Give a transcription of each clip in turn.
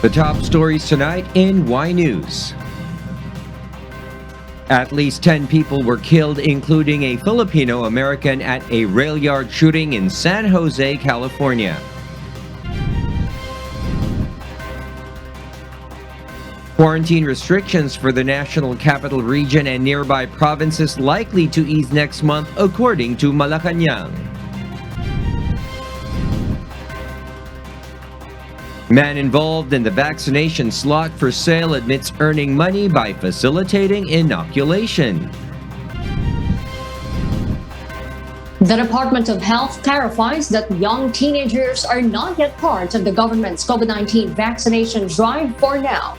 The top stories tonight in Y News. At least 10 people were killed, including a Filipino American at a rail yard shooting in San Jose, California. Quarantine restrictions for the National Capital Region and nearby provinces likely to ease next month, according to Malacanang. Man involved in the vaccination slot for sale admits earning money by facilitating inoculation. The Department of Health clarifies that young teenagers are not yet part of the government's COVID-19 vaccination drive for now.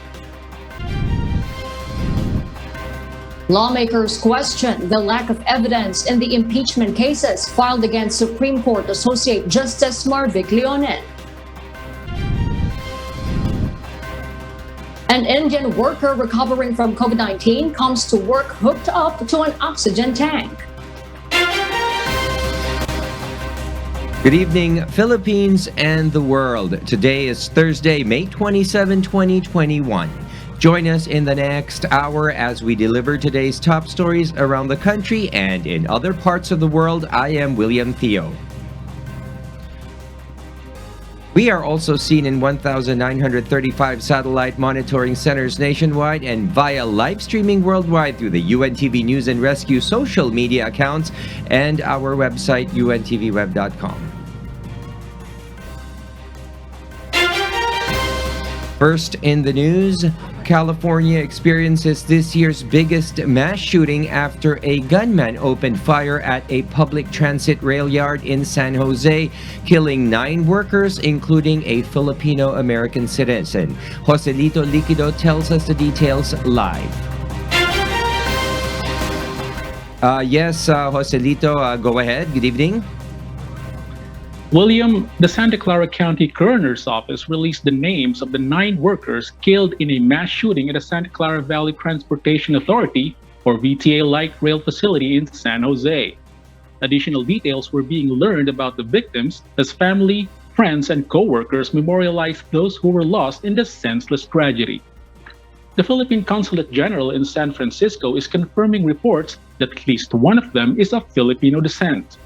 Lawmakers question the lack of evidence in the impeachment cases filed against Supreme Court Associate Justice Marvic Leonen. An Indian worker recovering from COVID-19 comes to work hooked up to an oxygen tank. Good evening, Philippines and the world. Today is Thursday, May 27, 2021. Join us in the next hour as we deliver today's top stories around the country and in other parts of the world. I am William Theo. We are also seen in 1,935 satellite monitoring centers nationwide and via live streaming worldwide through the UNTV News and Rescue social media accounts and our website, untvweb.com. First in the news, California experiences this year's biggest mass shooting after a gunman opened fire at a public transit rail yard in San Jose, killing 9 workers, including a Filipino-American citizen. Joselito Liquido tells us the details live. Yes, Joselito, go ahead. Good evening. William, the Santa Clara County Coroner's Office released the names of the 9 workers killed in a mass shooting at the Santa Clara Valley Transportation Authority, or VTA light rail facility in San Jose. Additional details were being learned about the victims as family, friends, and co-workers memorialized those who were lost in the senseless tragedy. The Philippine Consulate General in San Francisco is confirming reports that at least one of them is of Filipino descent.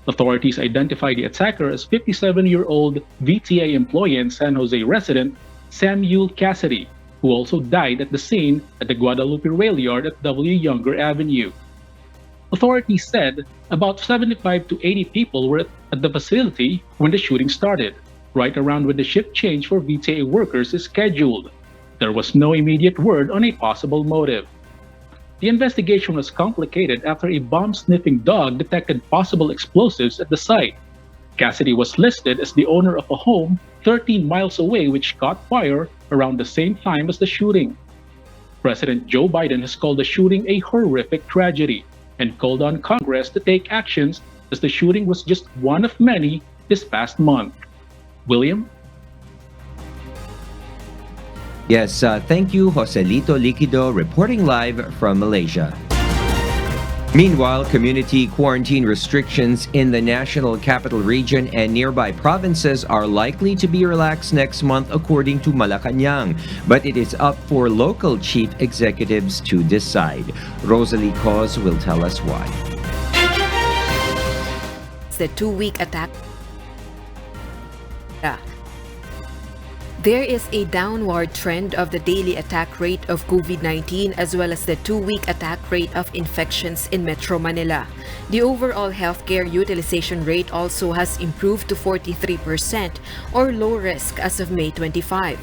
Authorities identify the attacker as 57-year-old VTA employee and San Jose resident Samuel Cassidy, who also died at the scene at the Guadalupe Rail Yard at W. Younger Avenue. Authorities said about 75 to 80 people were at the facility when the shooting started, right around when the shift change for VTA workers is scheduled. There was no immediate word on a possible motive. The investigation was complicated after a bomb-sniffing dog detected possible explosives at the site. Cassidy was listed as the owner of a home 13 miles away which caught fire around the same time as the shooting. President Joe Biden has called the shooting a horrific tragedy and called on Congress to take actions as the shooting was just one of many this past month. William? Yes, thank you, Joselito Liquido, reporting live from Malaysia. Meanwhile, community quarantine restrictions in the National Capital Region and nearby provinces are likely to be relaxed next month, according to Malacanang. But it is up for local chief executives to decide. Rosalie Cos will tell us why. The 2-week attack. There is a downward trend of the daily attack rate of COVID-19 as well as the 2-week attack rate of infections in Metro Manila. The overall healthcare utilization rate also has improved to 43% or low risk as of May 25.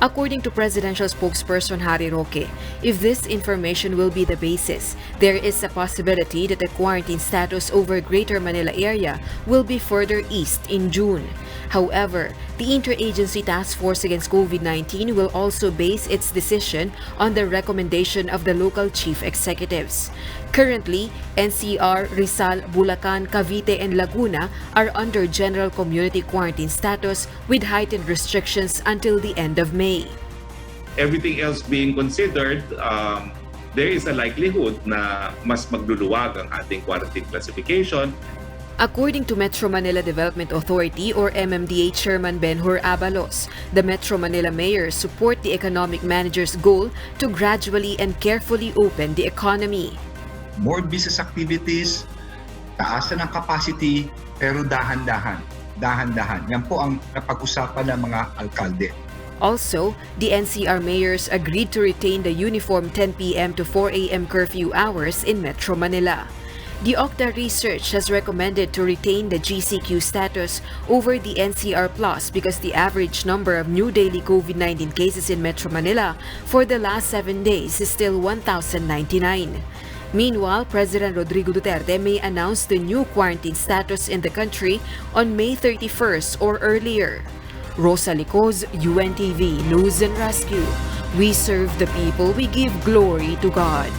According to Presidential Spokesperson Harry Roque, if this information will be the basis, there is a possibility that the quarantine status over Greater Manila area will be further eased in June. However, the Interagency Task Force against COVID-19 will also base its decision on the recommendation of the local chief executives. Currently, NCR, Rizal, Bulacan, Cavite, and Laguna are under general community quarantine status with heightened restrictions until the end of May. Everything else being considered, there is a likelihood na mas magluluwag ang ating quarantine classification According to Metro Manila Development Authority or MMDA Chairman Benhur Abalos, the Metro Manila mayors support the economic manager's goal to gradually and carefully open the economy. More business activities, taasan ng capacity, pero dahan-dahan. Dahan-dahan. Yan po ang napag-usapan ng mga alkalde. Also, the NCR mayors agreed to retain the uniform 10 p.m. to 4 a.m. curfew hours in Metro Manila. The Octa research has recommended to retain the GCQ status over the NCR Plus because the average number of new daily COVID-19 cases in Metro Manila for the last 7 days is still 1,099. Meanwhile, President Rodrigo Duterte may announce the new quarantine status in the country on May 31st or earlier. Rosa Licoz, UNTV News and Rescue. We serve the people, we give glory to God.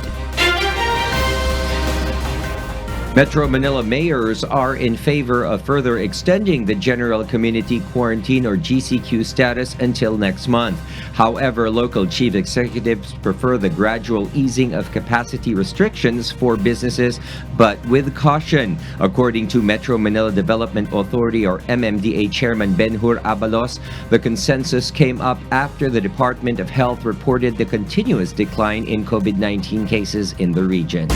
Metro Manila mayors are in favor of further extending the General Community Quarantine or GCQ status until next month. However, local chief executives prefer the gradual easing of capacity restrictions for businesses, but with caution. According to Metro Manila Development Authority or MMDA Chairman Benhur Abalos, the consensus came up after the Department of Health reported the continuous decline in COVID-19 cases in the region.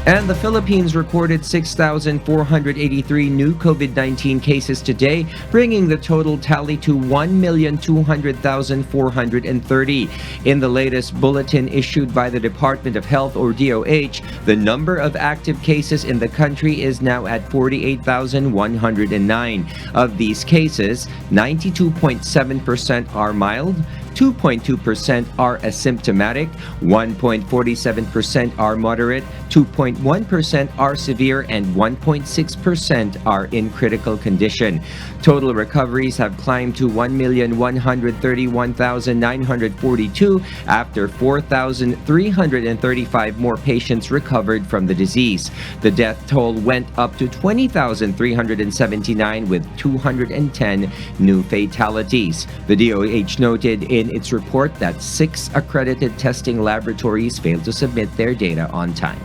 And the Philippines recorded 6,483 new COVID-19 cases today, bringing the total tally to 1,200,430. In the latest bulletin issued by the Department of Health or DOH, the number of active cases in the country is now at 48,109. Of these cases, 92.7% are mild, 2.2% are asymptomatic, 1.47% are moderate, 2.1% are severe, and 1.6% are in critical condition. Total recoveries have climbed to 1,131,942 after 4,335 more patients recovered from the disease. The death toll went up to 20,379 with 210 new fatalities. The DOH noted in its report that 6 accredited testing laboratories failed to submit their data on time.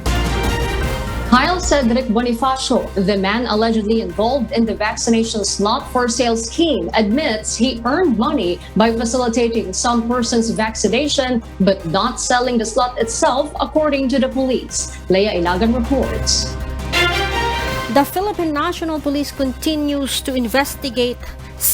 Kyle Cedric Bonifacio, the man allegedly involved in the vaccination slot for sale scheme, admits he earned money by facilitating some person's vaccination but not selling the slot itself, according to the police. Leia Ilagan reports. The Philippine National Police continues to investigate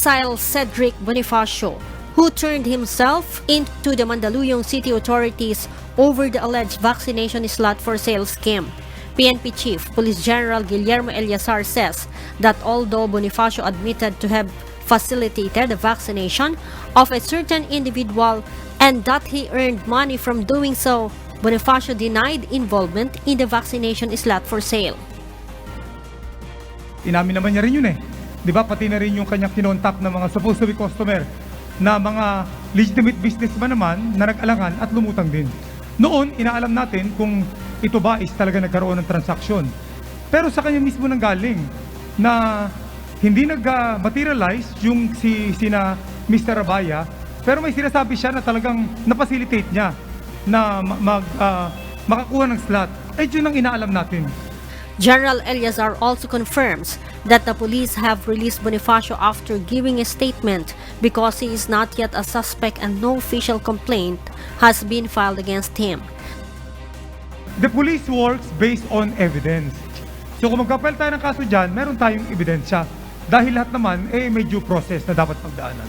Kyle Cedric Bonifacio, who turned himself into the Mandaluyong City authorities over the alleged vaccination slot for sale scheme. PNP Chief Police General Guillermo Eliazar says that although Bonifacio admitted to have facilitated the vaccination of a certain individual and that he earned money from doing so, Bonifacio denied involvement in the vaccination slot for sale. Inamin naman niya rin yun eh. Di ba? Pati na rin yung kanyang kinontak ng mga supposed to be customer na mga legitimate businessman naman na nag-alangan at lumutang din. Noon, inaalam natin kung ito ba is talaga nagkaroon ng transaksyon. Pero sa kanya mismo nang galing na hindi nag-materialize yung sina Mr. Rabaya, pero may sinasabi siya na talagang na-facilitate niya na makakuha ng slot. Eh, yun ang inaalam natin. General Eliazar also confirms that the police have released Bonifacio after giving a statement because he is not yet a suspect and no official complaint has been filed against him. The police works based on evidence. So kung magkapel tayo ng kaso dyan, meron tayong ebidensya. Dahil lahat naman, may due process na dapat pagdaanan.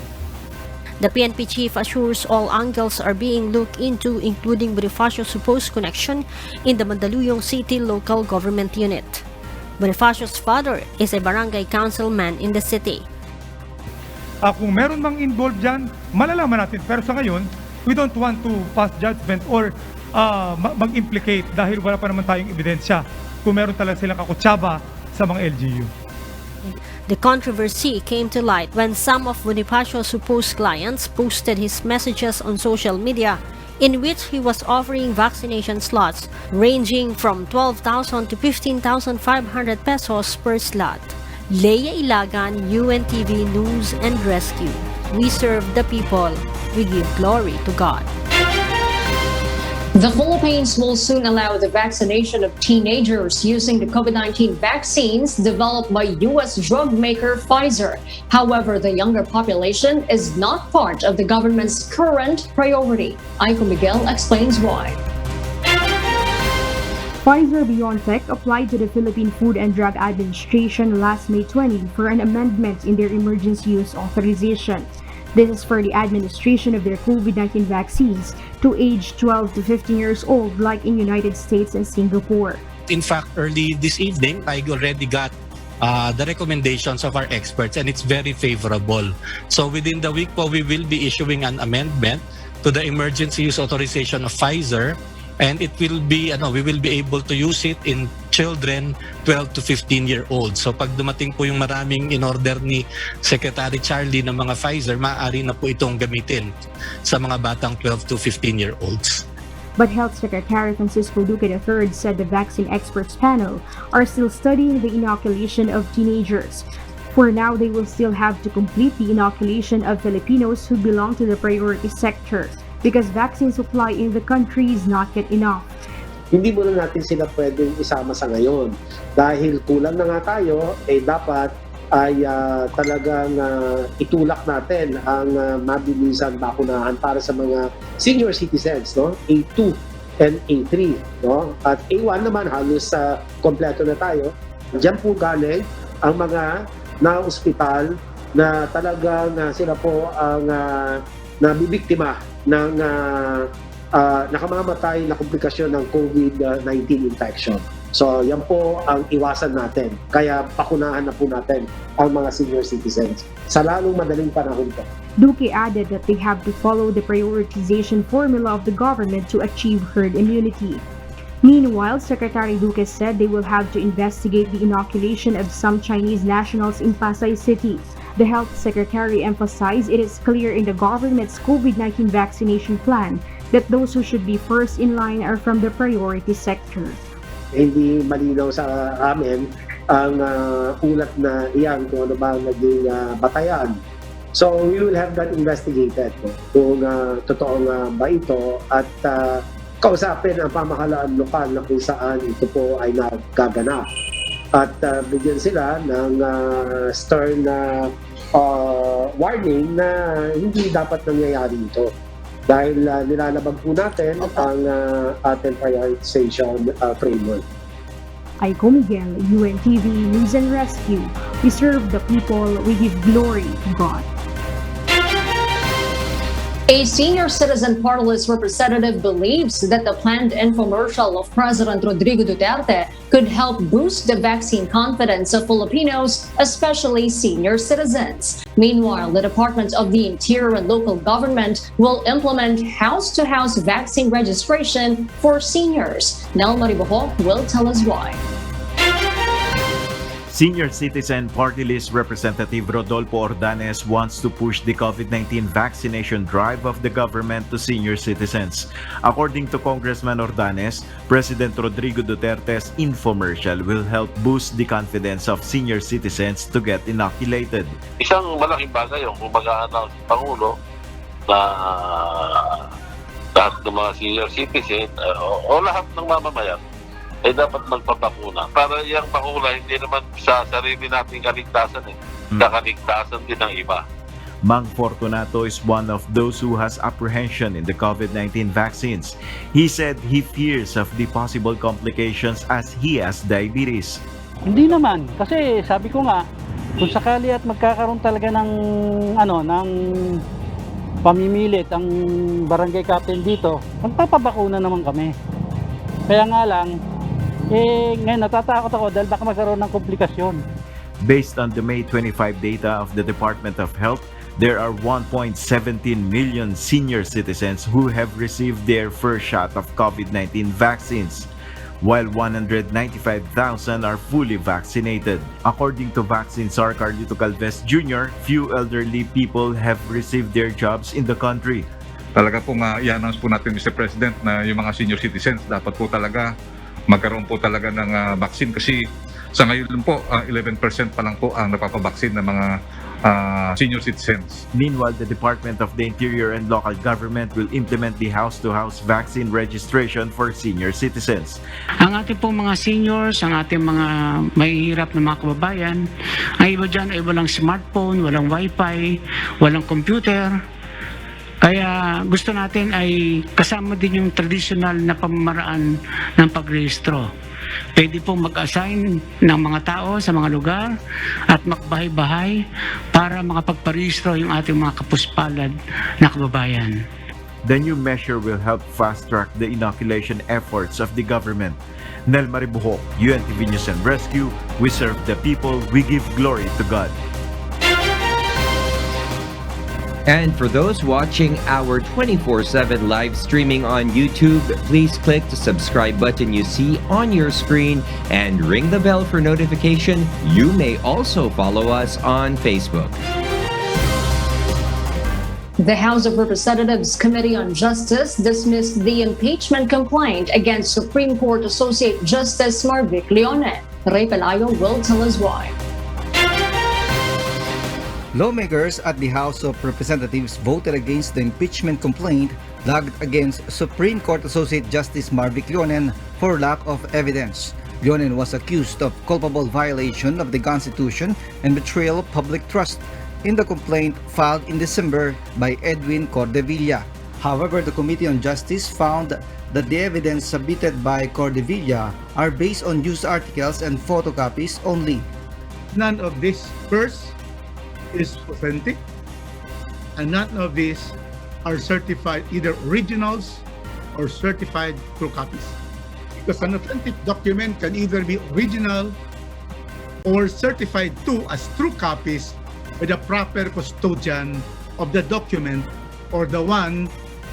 The PNP chief assures all angles are being looked into, including Bonifacio's supposed connection in the Mandaluyong City local government unit. Bonifacio's father is a barangay councilman in the city. Kung meron mang involved dyan, malalaman natin. Pero sa ngayon, we don't want to pass judgment or mag-implicate dahil wala pa naman tayong ebidensya kung meron talaga silang kakutsaba sa mga LGU. The controversy came to light when some of Bonifacio's supposed clients posted his messages on social media in which he was offering vaccination slots ranging from 12,000 to 15,500 pesos per slot. Leia Ilagan, UNTV News and Rescue. We serve the people. We give glory to God. The Philippines will soon allow the vaccination of teenagers using the COVID-19 vaccines developed by U.S. drug maker Pfizer. However, the younger population is not part of the government's current priority. Aiko Miguel explains why. Pfizer-BioNTech applied to the Philippine Food and Drug Administration last May 20 for an amendment in their emergency use authorization. This is for the administration of their COVID-19 vaccines to age 12 to 15 years old like in United States and Singapore. In fact, early this evening, I already got the recommendations of our experts and it's very favorable. So within the week po, we will be issuing an amendment to the emergency use authorization of Pfizer, and it will be, we will be able to use it in children 12 to 15-year-olds. So pag dumating po yung maraming in-order ni Secretary Charlie ng mga Pfizer, maaari na po itong gamitin sa mga batang 12 to 15-year-olds. But Health Secretary Francisco Duque III said the vaccine experts panel are still studying the inoculation of teenagers. For now, they will still have to complete the inoculation of Filipinos who belong to the priority sector, because vaccine supply in the country is not yet enough. Hindi muna natin sila pwedeng isama sa ngayon. Dahil kulang na nga tayo, dapat ay talagang itulak natin ang mabilisang bakunahan para sa mga senior citizens, no? A2 and A3. No? At A1 naman halos kompleto na tayo. Diyan po galing ang mga na-ospital na talagang sila po ang nabibiktima ng nakamamatay na komplikasyon ng COVID-19 infection. So yan po ang iwasan natin. Kaya pakunahan na po natin ang mga senior citizens sa lalong madaling panahon po. Duque added that they have to follow the prioritization formula of the government to achieve herd immunity. Meanwhile, Secretary Duque said they will have to investigate the inoculation of some Chinese nationals in Pasay City. The Health Secretary emphasized it is clear in the government's COVID-19 vaccination plan that those who should be first in line are from the priority sector. Hindi malinaw sa amin ang ulat na iyan kung ano ba ang naging batayan. So we will have that investigated kung totoong ba ito at kausapin ang pamahalaan lokal na kung saan ito po ay nagaganap. At bigyan sila ng stern warning na hindi dapat nangyayari ito. Dahil nilalabag po natin ang ating prioritization framework. Aiko Miguel, UNTV News and Rescue. We serve the people, we give glory to God. A senior citizen party list representative believes that the planned infomercial of President Rodrigo Duterte could help boost the vaccine confidence of Filipinos, especially senior citizens. Meanwhile, the Department of the Interior and Local Government will implement house-to-house vaccine registration for seniors. Nel Maribojo will tell us why. Senior Citizen Party List Representative Rodolfo Ordanes wants to push the COVID-19 vaccination drive of the government to senior citizens. According to Congressman Ordanes, President Rodrigo Duterte's infomercial will help boost the confidence of senior citizens to get inoculated. Isang malaking bagay yung mag-a-announce ng Pangulo na lahat ng mga senior citizen o lahat ng mamamayan ay dapat magpapakuna. Para yung bakuna hindi naman sa sarili nating kaligtasan sa kaligtasan din ng iba. Mang Fortunato is one of those who has apprehension in the COVID-19 vaccines. He said he fears of the possible complications as he has diabetes. Hindi naman, kasi sabi ko nga, kung sakali at magkakaroon talaga ng pamimilit ang barangay captain dito, magpapabakuna naman kami. Kaya nga lang, ngayon natatakot ako dahil baka magkaroon ng komplikasyon. Based on the May 25 data of the Department of Health, there are 1.17 million senior citizens who have received their first shot of COVID-19 vaccines, while 195,000 are fully vaccinated. According to Vaccine Czar Carlito Calves Jr., few elderly people have received their jobs in the country. Talaga pong i-announce po natin, Mr. President, na yung mga senior citizens dapat po talaga magkaroon po talaga ng vaccine kasi sa ngayon po 11% pa lang po ang napapabaksin ng mga senior citizens. Meanwhile, the Department of the Interior and local government will implement the house-to-house vaccine registration for senior citizens. Ang ating pong mga seniors, ang ating mga mahihirap na mga kababayan, ang iba dyan ay walang smartphone, walang wifi, walang computer. Kaya gusto natin ay kasama din yung traditional na pamamaraan ng pagrehistro. Pwede pong mag-assign ng mga tao sa mga lugar at magbahay-bahay para makapagparehistro yung ating mga kapuspalad na kababayan. The new measure will help fast-track the inoculation efforts of the government. Nel Maribuhok, UNTV News and Rescue, we serve the people, we give glory to God. And for those watching our 24/7 live streaming on YouTube, please click the subscribe button you see on your screen and ring the bell for notification. You may also follow us on Facebook. The House of Representatives Committee on Justice dismissed the impeachment complaint against Supreme Court Associate Justice Marvic Leone. Ray Pelayo will tell us why. Lawmakers at the House of Representatives voted against the impeachment complaint logged against Supreme Court Associate Justice Marvic Leonen for lack of evidence. Leonen was accused of culpable violation of the Constitution and betrayal of public trust in the complaint filed in December by Edwin Cordevilla. However, the Committee on Justice found that the evidence submitted by Cordevilla are based on news articles and photocopies only. None of this first is authentic, and none of these are certified, either originals or certified true copies. Because an authentic document can either be original or certified to as true copies by the proper custodian of the document or the one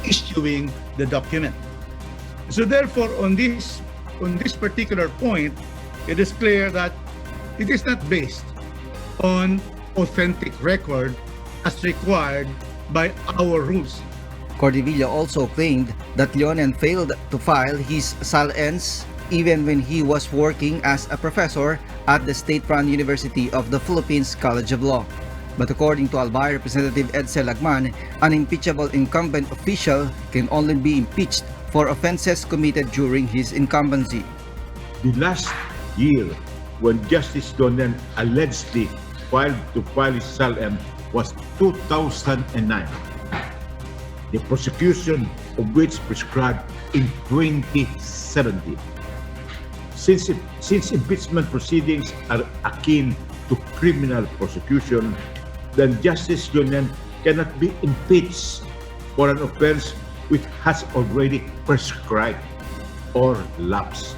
issuing the document. So therefore, on this particular point, it is clear that it is not based on authentic record as required by our rules. Cordevilla also claimed that Leonen failed to file his SAL-ENS even when he was working as a professor at the state-run University of the Philippines College of Law. But according to Albay Representative Edsel Lagman, an impeachable incumbent official can only be impeached for offenses committed during his incumbency. The last year when Justice Leonen allegedly filed to file his SAL-M was 2009. The prosecution of which prescribed in 2017. Since impeachment proceedings are akin to criminal prosecution, then Justice Leonen cannot be impeached for an offense which has already prescribed or lapsed.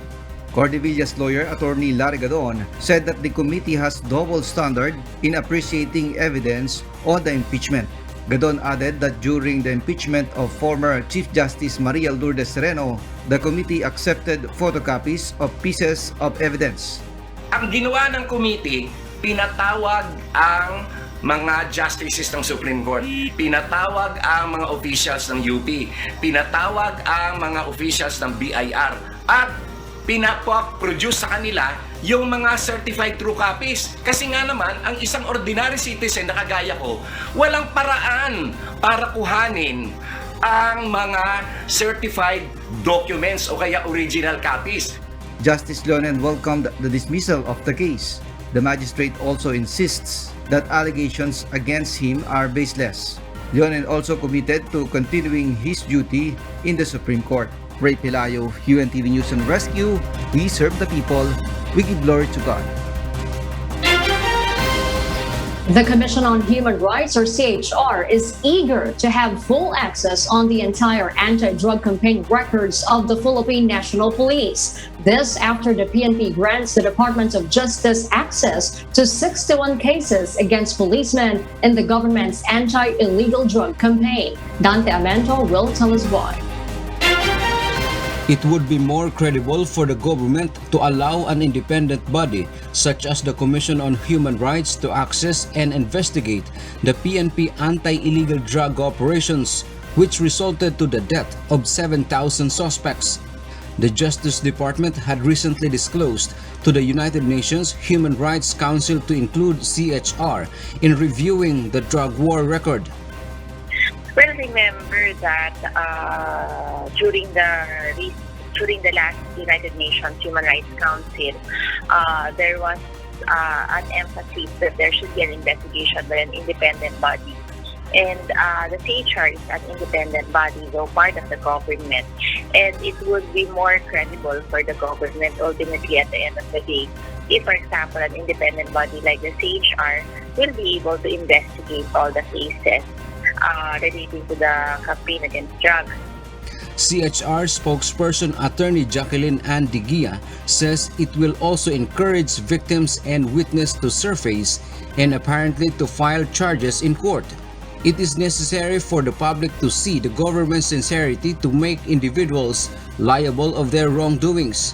Cordevilla's lawyer, Attorney Larry Gadon, said that the committee has double standard in appreciating evidence on the impeachment. Gadon added that during the impeachment of former Chief Justice Maria Lourdes Sereno, the committee accepted photocopies of pieces of evidence. Ang ginawa ng committee, pinatawag ang mga justices ng Supreme Court, pinatawag ang mga officials ng UP, pinatawag ang mga officials ng BIR, at pinaproduce sa kanila yung mga certified true copies. Kasi nga naman, ang isang ordinary citizen na kagaya ko, walang paraan para kuhanin ang mga certified documents o kaya original copies. Justice Leonen welcomed the dismissal of the case. The magistrate also insists that allegations against him are baseless. Leonen also committed to continuing his duty in the Supreme Court. Ray Pelayo, UNTV News and Rescue, we serve the people, we give glory to God. The Commission on Human Rights, or CHR, is eager to have full access on the entire anti-drug campaign records of the Philippine National Police. This after the PNP grants the Department of Justice access to 61 cases against policemen in the government's anti-illegal drug campaign. Dante Amento will tell us why. It would be more credible for the government to allow an independent body such as the Commission on Human Rights to access and investigate the PNP anti-illegal drug operations, which resulted to the death of 7,000 suspects. The Justice Department had recently disclosed to the United Nations Human Rights Council to include CHR in reviewing the drug war record. Well, remember that during the last United Nations Human Rights Council, there was an emphasis that there should be an investigation by an independent body. And the CHR is an independent body, though part of the government. And it would be more credible for the government ultimately at the end of the day if, for example, an independent body like the CHR will be able to investigate all the cases relating to the campaign against drugs. CHR spokesperson Attorney Jacqueline Ann Digia says it will also encourage victims and witnesses to surface and apparently to file charges in court. It is necessary for the public to see the government's sincerity to make individuals liable of their wrongdoings.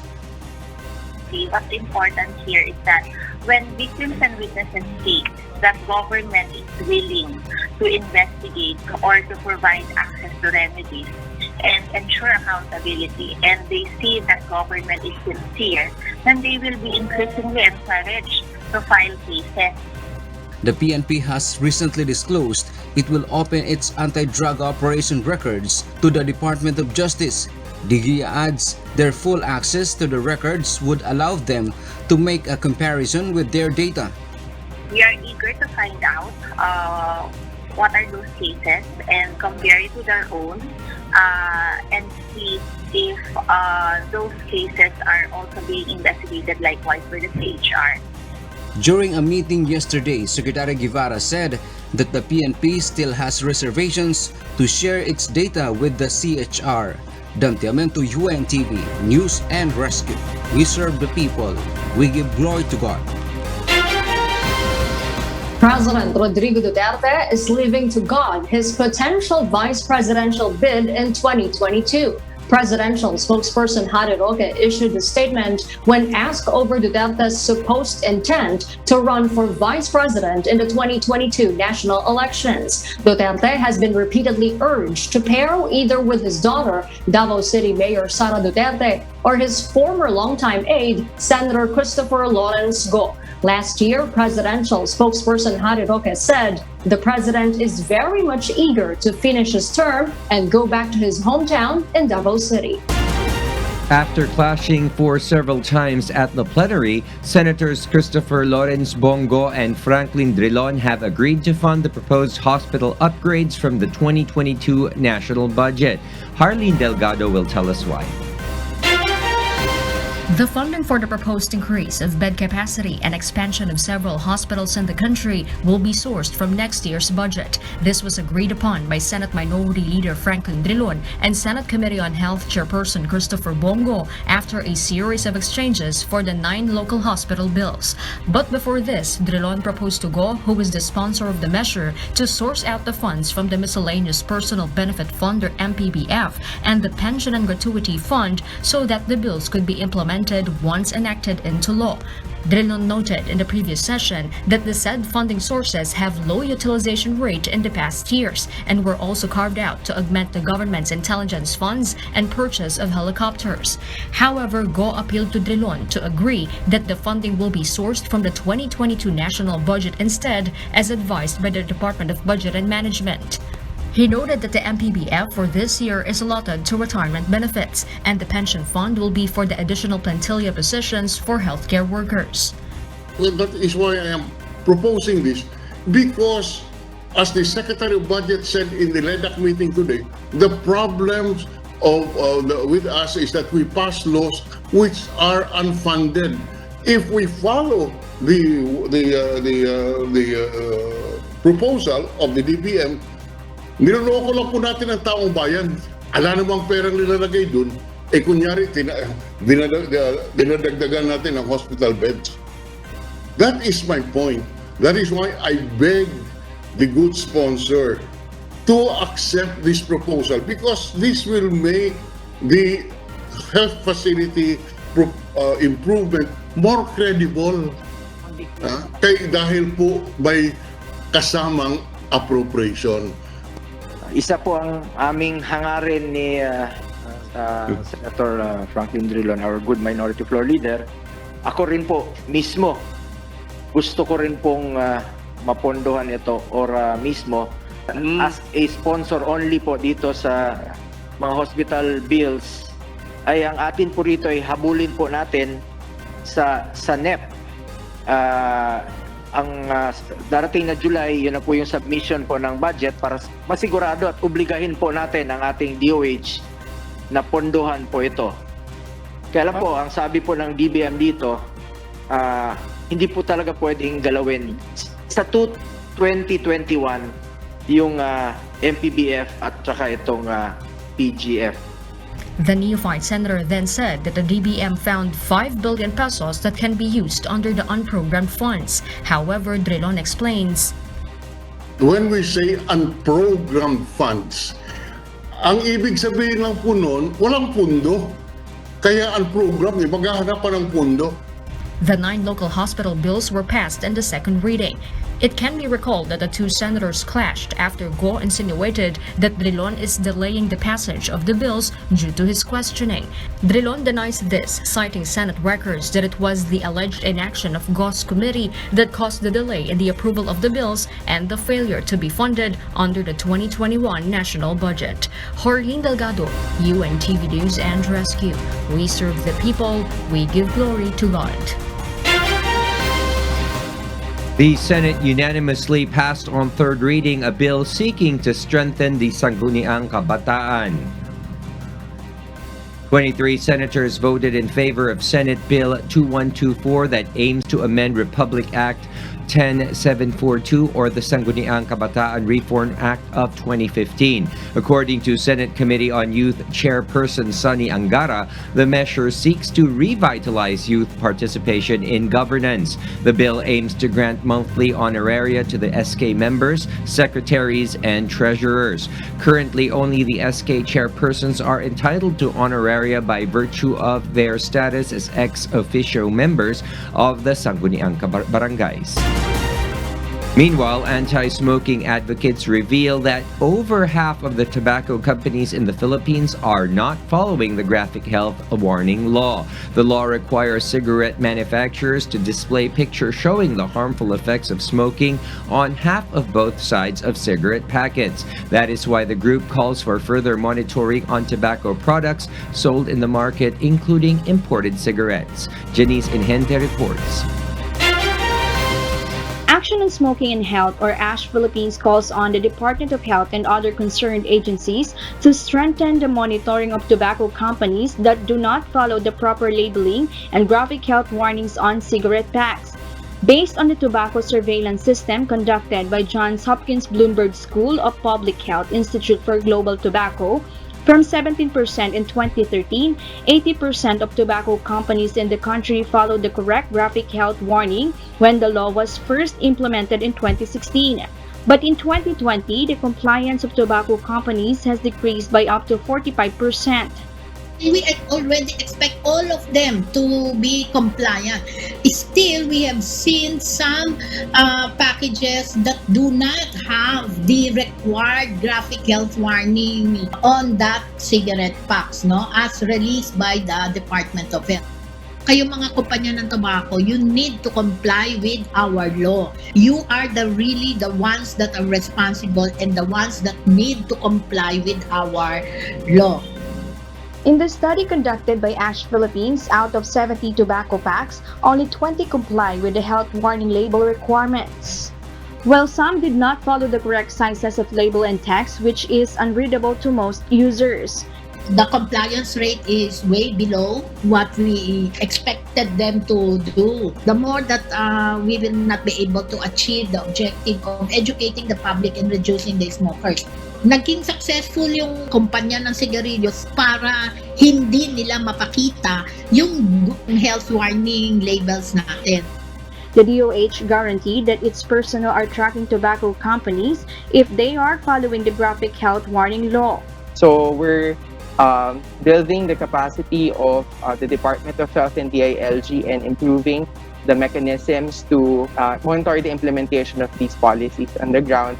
What's important here is that when victims and witnesses state that government is willing to investigate or to provide access to remedies and ensure accountability, and they see that government is sincere, then they will be increasingly encouraged to file cases. The PNP has recently disclosed it will open its anti-drug operation records to the Department of Justice. Digia adds their full access to the records would allow them to make a comparison with their data. We are eager to find out what are those cases and compare it with our own and see if those cases are also being investigated likewise for the CHR. During a meeting yesterday, Secretary Guevara said that the PNP still has reservations to share its data with the CHR. Dante Amento, UNTV, News and Rescue. We serve the people. We give glory to God. President Rodrigo Duterte is leaving to God his potential vice presidential bid in 2022. Presidential spokesperson Harry Roque issued a statement when asked over Duterte's supposed intent to run for vice president in the 2022 national elections. Duterte has been repeatedly urged to pair either with his daughter, Davao City Mayor Sara Duterte, or his former longtime aide, Senator Christopher Lawrence Go. Last year, presidential spokesperson Harry Roque said the president is very much eager to finish his term and go back to his hometown in Davao City. After clashing for several times at the plenary, Senators Christopher Lawrence Bongo and Franklin Drilon have agreed to fund the proposed hospital upgrades from the 2022 national budget. Harleen Delgado will tell us why. The funding for the proposed increase of bed capacity and expansion of several hospitals in the country will be sourced from next year's budget. This was agreed upon by Senate Minority Leader Franklin Drilon and Senate Committee on Health Chairperson Christopher Bongo after a series of exchanges for the 9 local hospital bills. But before this, Drilon proposed to Go, who is the sponsor of the measure, to source out the funds from the Miscellaneous Personal Benefit Fund or MPBF and the Pension and Gratuity Fund so that the bills could be implemented once enacted into law. Drilon noted in the previous session that the said funding sources have low utilization rate in the past years and were also carved out to augment the government's intelligence funds and purchase of helicopters. However, Go appealed to Drilon to agree that the funding will be sourced from the 2022 national budget instead, as advised by the Department of Budget and Management. He noted that the MPBF for this year is allotted to retirement benefits, and the pension fund will be for the additional plantilla positions for healthcare workers. Well, that is why I am proposing this, because as the Secretary of Budget said in the LEDAC meeting today, the problems with us is that we pass laws which are unfunded. If we follow the proposal of the DBM, niloloko lang po natin ang taong bayan. Ala namang perang nilalagay dun, kunyari, dinadagdagan natin ang hospital beds. That is my point. That is why I beg the good sponsor to accept this proposal, because this will make the health facility improvement more credible. Dahil po may kasamang appropriation. Isa po ang aming hangarin ni Senator Franklin Drilon, our good minority floor leader, ako rin po mismo, gusto ko rin pong mapondohan ito or mismo as a sponsor only po dito sa mga hospital bills, ay ang atin po rito ay habulin po natin sa NEP. Ang darating na July, yun na po yung submission po ng budget para masigurado at obligahin po natin ang ating DOH na pondohan po ito. Kaya lang po, ang sabi po ng DBM dito, hindi po talaga pwedeng galawin sa 2021 yung MPBF at saka itong PGF. The neophyte senator then said that the DBM found 5 billion pesos that can be used under the unprogrammed funds. However, Drilon explains, when we say unprogrammed funds, ang ibig sabihin lang po nun, walang pundo. Kaya unprogrammed, maghahanap pa ng pundo. the 9 local hospital bills were passed in the second reading. It can be recalled that the two senators clashed after Go insinuated that Drilon is delaying the passage of the bills due to his questioning. Drilon denies this, citing Senate records that it was the alleged inaction of Go's committee that caused the delay in the approval of the bills and the failure to be funded under the 2021 national budget. Jorlene Delgado, UNTV News and Rescue. We serve the people, we give glory to God. The Senate unanimously passed on third reading a bill seeking to strengthen the Sangguniang Kabataan. 23 senators voted in favor of Senate Bill 2124 that aims to amend Republic Act 10742 or the Sangguniang Kabataan Reform Act of 2015. According to Senate Committee on Youth Chairperson Sonny Angara, the measure seeks to revitalize youth participation in governance. The bill aims to grant monthly honoraria to the SK members, secretaries, and treasurers. Currently, only the SK chairpersons are entitled to honoraria by virtue of their status as ex officio members of the Sangguniang Barangays. Meanwhile, anti-smoking advocates reveal that over half of the tobacco companies in the Philippines are not following the graphic health warning law. The law requires cigarette manufacturers to display pictures showing the harmful effects of smoking on half of both sides of cigarette packets. That is why the group calls for further monitoring on tobacco products sold in the market, including imported cigarettes. Janice Inhente reports. Action on Smoking and Health, or ASH Philippines, calls on the Department of Health and other concerned agencies to strengthen the monitoring of tobacco companies that do not follow the proper labeling and graphic health warnings on cigarette packs. Based on the tobacco surveillance system conducted by Johns Hopkins Bloomberg School of Public Health Institute for Global Tobacco, from 17% in 2013, 80% of tobacco companies in the country followed the correct graphic health warning when the law was first implemented in 2016. But in 2020, the compliance of tobacco companies has decreased by up to 45%. We already expect all of them to be compliant. Still, we have seen some packages that do not have the required graphic health warning on that cigarette packs, no, as released by the Department of Health. Kayo mga kumpanya ng tobacco, you need to comply with our law. You are really the ones that are responsible and the ones that need to comply with our law. In the study conducted by ASH Philippines, out of 70 tobacco packs, only 20 comply with the health warning label requirements, while some did not follow the correct sizes of label and text, which is unreadable to most users. The compliance rate is way below what we expected them to do. The more that we will not be able to achieve the objective of educating the public and reducing the smokers. Naging successful yung kumpanya ng sigarilyos para hindi nila mapakita yung health warning labels natin. The DOH guaranteed that its personnel are tracking tobacco companies if they are following the graphic health warning law. So we're building the capacity of the Department of Health and DILG and improving the mechanisms to monitor the implementation of these policies on the ground.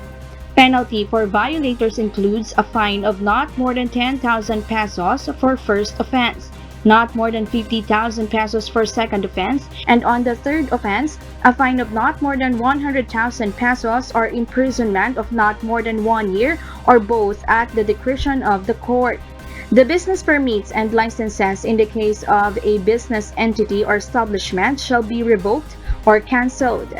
Penalty for violators includes a fine of not more than 10,000 pesos for first offense, not more than 50,000 pesos for second offense, and on the third offense, a fine of not more than 100,000 pesos or imprisonment of not more than 1 year or both at the discretion of the court. The business permits and licenses in the case of a business entity or establishment shall be revoked or cancelled.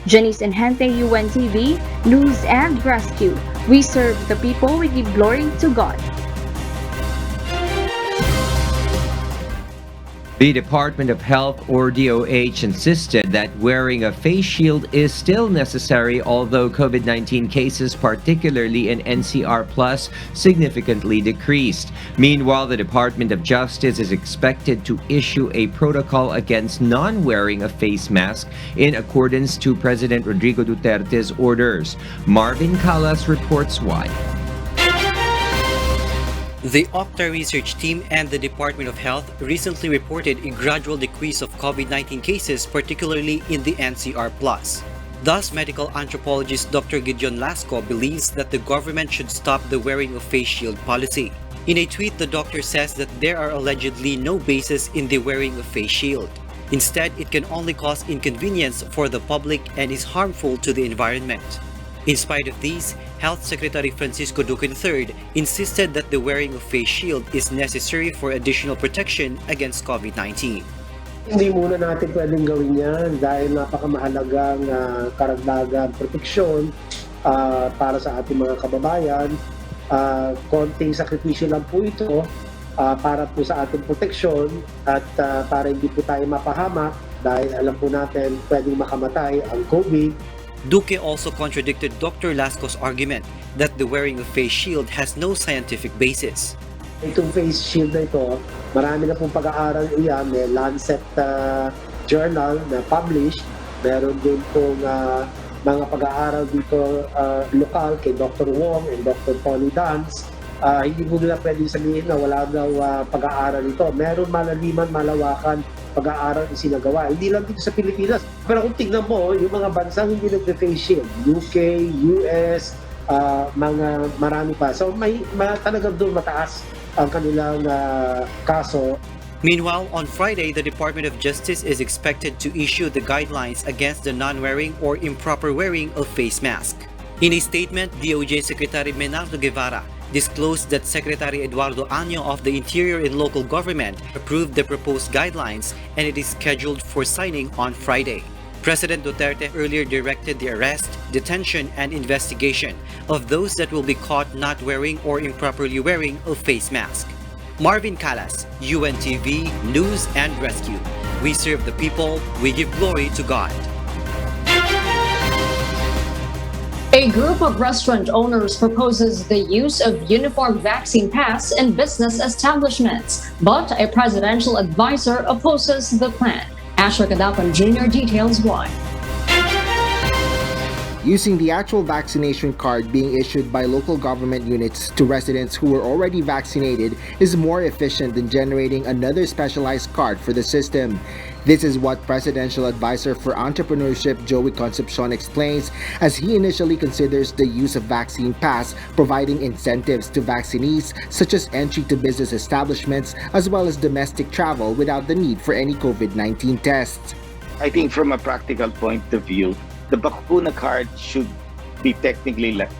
Janice Enhente, UNTV, News and Rescue. We serve the people, we give glory to God. The Department of Health, or DOH, insisted that wearing a face shield is still necessary, although COVID-19 cases, particularly in NCR+, significantly decreased. Meanwhile, the Department of Justice is expected to issue a protocol against non-wearing a face mask in accordance to President Rodrigo Duterte's orders. Marvin Calas reports why. The Octa research team and the Department of Health recently reported a gradual decrease of COVID-19 cases, particularly in the NCR+. Thus, medical anthropologist Dr. Gideon Lasco believes that the government should stop the wearing of face shield policy. In a tweet, the doctor says that there are allegedly no basis in the wearing of face shield. Instead, it can only cause inconvenience for the public and is harmful to the environment. In spite of these, Health Secretary Francisco Duque III insisted that the wearing of face shield is necessary for additional protection against COVID-19. Hindi muna natin pwedeng gawin yan dahil napakamahalagang karagdagang proteksyon para sa ating mga kababayan. Konting sakripisyo lang po ito para po sa ating proteksyon at para hindi po tayo mapahamak dahil alam po natin pwedeng makamatay ang COVID. Duque also contradicted Dr. Lasco's argument that the wearing of face shield has no scientific basis. Itong face shield na ito, marami na pong pag-aaral iyan. May Lancet journal na published. Meron din pong mga pag-aaral dito lokal kay Dr. Wong and Dr. Tony Dance. Hindi mo nila pwedeng sabihin na wala daw pag-aaral ito. Meron malaliman, malawakan pag-aaral isinagawa. Hindi lang dito sa Pilipinas. Pero kung tignan mo, yung mga bansang hindi nag-face shield, UK, US, marami pa. So may talagang doon mataas ang kanilang kaso. Meanwhile, on Friday, the Department of Justice is expected to issue the guidelines against the non-wearing or improper wearing of face mask. In a statement, DOJ Secretary Menardo Guevara disclosed that Secretary Eduardo Año of the Interior and Local Government approved the proposed guidelines and it is scheduled for signing on Friday. President Duterte earlier directed the arrest, detention, and investigation of those that will be caught not wearing or improperly wearing a face mask. Marvin Calas, UNTV News and Rescue. We serve the people, we give glory to God. A group of restaurant owners proposes the use of uniform vaccine pass in business establishments, but a presidential advisor opposes the plan. Asher Kadapan Jr. details why. Using the actual vaccination card being issued by local government units to residents who were already vaccinated is more efficient than generating another specialized card for the system. This is what Presidential Advisor for Entrepreneurship Joey Concepcion explains as he initially considers the use of vaccine pass providing incentives to vaccinees such as entry to business establishments as well as domestic travel without the need for any COVID-19 tests. I think from a practical point of view, the Bakuna card should be technically like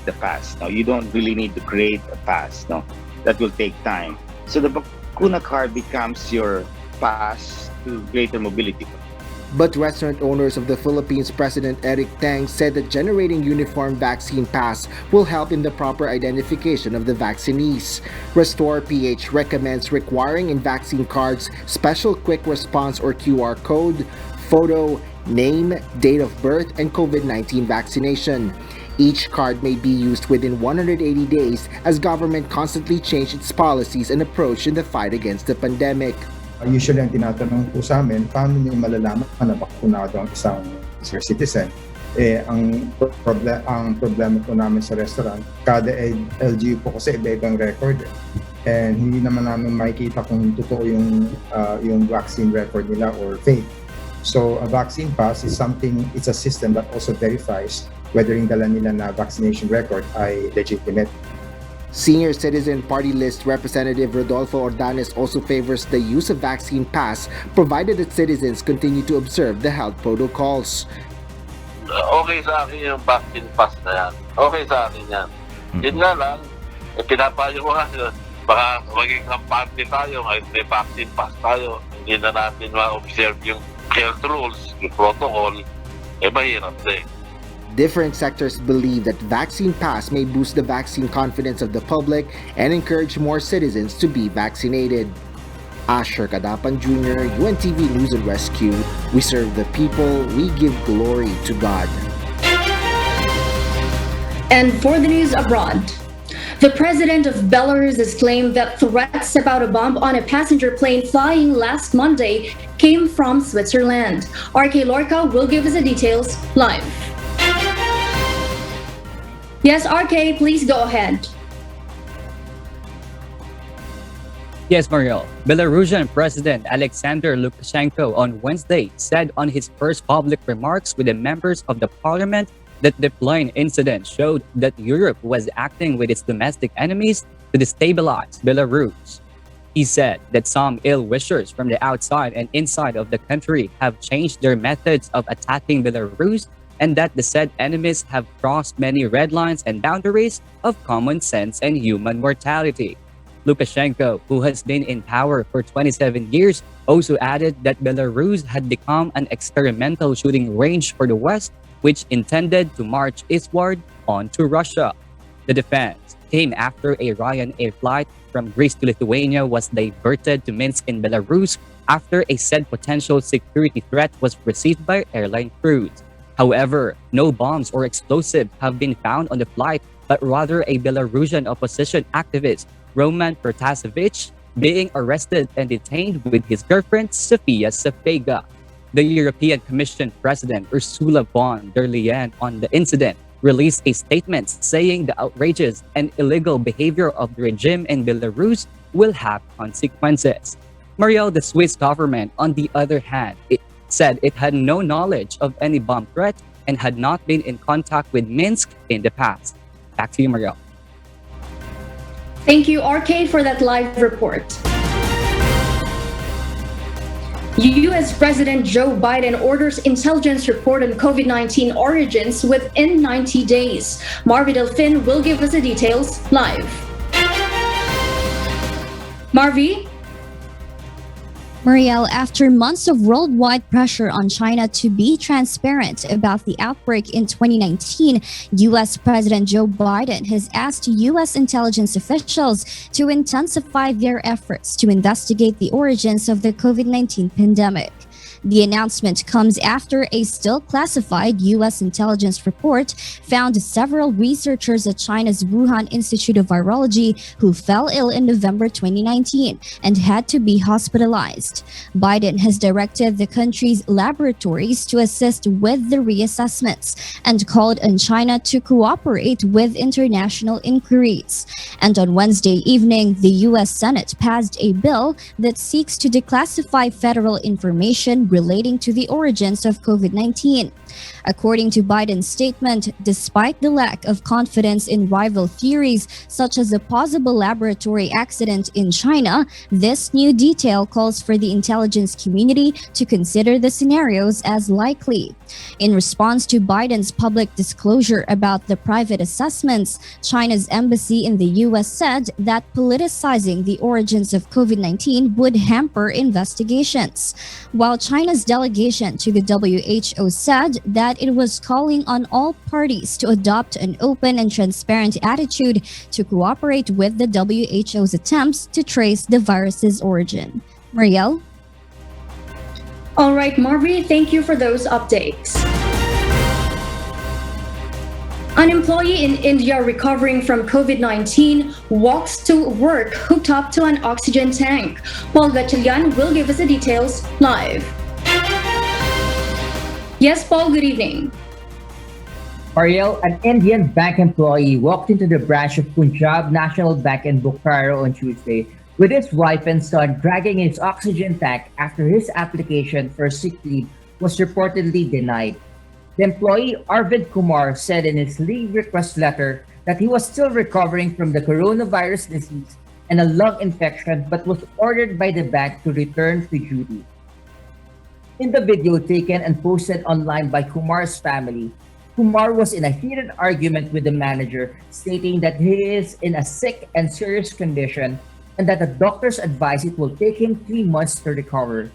the pass. Now, you don't really need to create a pass. No, that will take time. So the Bakuna card becomes your pass to greater mobility. But restaurant owners of the Philippines President Eric Tang said that generating uniform vaccine pass will help in the proper identification of the vaccinees. Restore PH recommends requiring in vaccine cards special quick response or QR code, photo, name, date of birth, and COVID-19 vaccination. Each card may be used within 180 days as government constantly change its policies and approach in the fight against the pandemic. Usually ang tinatanong po sa amin, paano niyo malalaman na bakunado ang isang senior citizen? Ang problema po namin sa restaurant, kada LGU po kasi iba-ibang record. And hindi naman namin makikita kung totoo yung vaccine record nila or fake. So a vaccine pass is it's a system that also verifies whether yung dala nila na vaccination record ay legitimate. Senior Citizen Party List Representative Rodolfo Ordanes also favors the use of vaccine pass provided that citizens continue to observe the health protocols. Okay sa akin yung vaccine pass na yan. Okay sa akin yan. Yun nga lang, pinapayo ko nga, baka maging kampante tayo, may vaccine pass tayo, hindi na natin ma-observe yung health rules, yung protocol, mahirap din. Different sectors believe that vaccine pass may boost the vaccine confidence of the public and encourage more citizens to be vaccinated. Asher Kadapan Jr., UNTV News and Rescue. We serve the people, we give glory to God. And for the news abroad, the president of Belarus has claimed that threats about a bomb on a passenger plane flying last Monday came from Switzerland. RK Lorca will give us the details live. Yes, RK, please go ahead. Yes, Mariel. Belarusian President Alexander Lukashenko on Wednesday said on his first public remarks with the members of the parliament that the plane incident showed that Europe was acting with its domestic enemies to destabilize Belarus. He said that some ill-wishers from the outside and inside of the country have changed their methods of attacking Belarus and that the said enemies have crossed many red lines and boundaries of common sense and human mortality. Lukashenko, who has been in power for 27 years, also added that Belarus had become an experimental shooting range for the West, which intended to march eastward onto Russia. The defense came after a Ryanair flight from Greece to Lithuania was diverted to Minsk in Belarus after a said potential security threat was received by airline crews. However, no bombs or explosives have been found on the flight, but rather a Belarusian opposition activist, Roman Protasevich, being arrested and detained with his girlfriend, Sofia Sapega. The European Commission President Ursula von der Leyen on the incident released a statement saying the outrageous and illegal behavior of the regime in Belarus will have consequences. Mariel, the Swiss government, on the other hand, it said it had no knowledge of any bomb threat and had not been in contact with Minsk in the past. Back to you, Mariel. Thank you, RK, for that live report. U.S. President Joe Biden orders intelligence report on COVID-19 origins within 90 days. Marvi Delfin will give us the details live. Marvi? Mariel, after months of worldwide pressure on China to be transparent about the outbreak in 2019, U.S. President Joe Biden has asked U.S. intelligence officials to intensify their efforts to investigate the origins of the COVID-19 pandemic. The announcement comes after a still classified U.S. intelligence report found several researchers at China's Wuhan Institute of Virology who fell ill in November 2019 and had to be hospitalized. Biden has directed the country's laboratories to assist with the reassessments and called on China to cooperate with international inquiries. And on Wednesday evening, the U.S. Senate passed a bill that seeks to declassify federal information relating to the origins of COVID-19. According to Biden's statement, despite the lack of confidence in rival theories such as a possible laboratory accident in China, this new detail calls for the intelligence community to consider the scenarios as likely. In response to Biden's public disclosure about the private assessments, China's embassy in the U.S. said that politicizing the origins of COVID-19 would hamper investigations. While China's delegation to the WHO said that it was calling on all parties to adopt an open and transparent attitude to cooperate with the WHO's attempts to trace the virus's origin. Marielle? All right, Marvi, thank you for those updates. An employee in India recovering from COVID-19 walks to work hooked up to an oxygen tank. Paul Gatchalian will give us the details live. Yes, Paul, good evening. Ariel, an Indian bank employee walked into the branch of Punjab National Bank in Bokaro on Tuesday with his wife and son dragging his oxygen tank after his application for sick leave was reportedly denied. The employee Arvind Kumar said in his leave request letter that he was still recovering from the coronavirus disease and a lung infection but was ordered by the bank to return to duty. In the video taken and posted online by Kumar's family, Kumar was in a heated argument with the manager, stating that he is in a sick and serious condition and that the doctors advise it will take him 3 months to recover.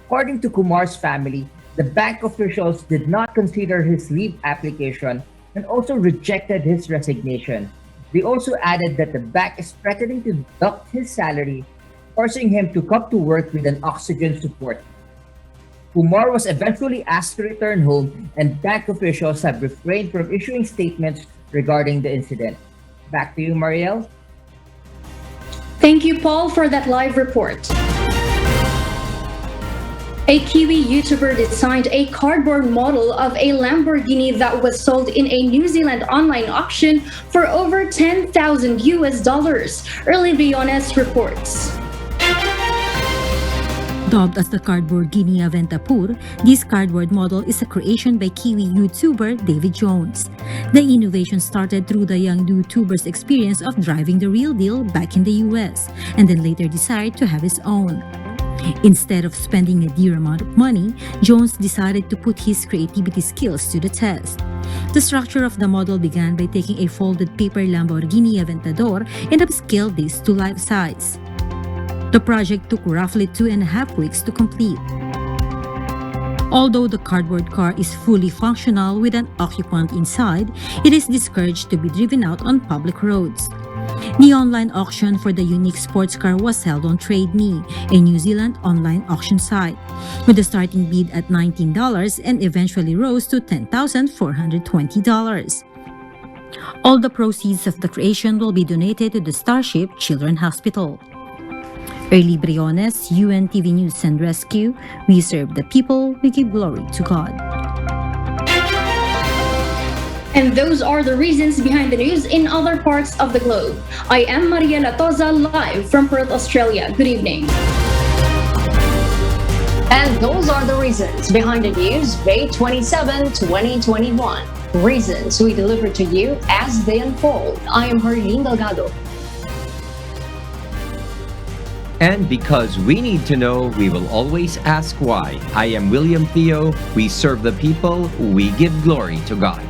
According to Kumar's family, the bank officials did not consider his leave application and also rejected his resignation. They also added that the bank is threatening to deduct his salary, forcing him to come to work with an oxygen support. Kumar was eventually asked to return home, and bank officials have refrained from issuing statements regarding the incident. Back to you, Marielle. Thank you, Paul, for that live report. A Kiwi YouTuber designed a cardboard model of a Lamborghini that was sold in a New Zealand online auction for over $10,000 US. Early Briones reports. Dubbed as the Cardboardghini Aventapur, this cardboard model is a creation by Kiwi YouTuber David Jones. The innovation started through the young YouTuber's experience of driving the real deal back in the US, and then later decided to have his own. Instead of spending a dear amount of money, Jones decided to put his creativity skills to the test. The structure of the model began by taking a folded paper Lamborghini Aventador and upscaled this to life size. The project took roughly 2.5 weeks to complete. Although the cardboard car is fully functional with an occupant inside, it is discouraged to be driven out on public roads. The online auction for the unique sports car was held on Trade Me, a New Zealand online auction site, with the starting bid at $19 and eventually rose to $10,420. All the proceeds of the creation will be donated to the Starship Children's Hospital. Early Briones, UNTV News and Rescue. We serve the people, we give glory to God. And those are the reasons behind the news in other parts of the globe. I am Maria Latoza, live from Perth, Australia. Good evening. And those are the reasons behind the news, May 27, 2021. Reasons we deliver to you as they unfold. I am Harleen Delgado. And because we need to know, we will always ask why. I am William Theo. We serve the people. We give glory to God.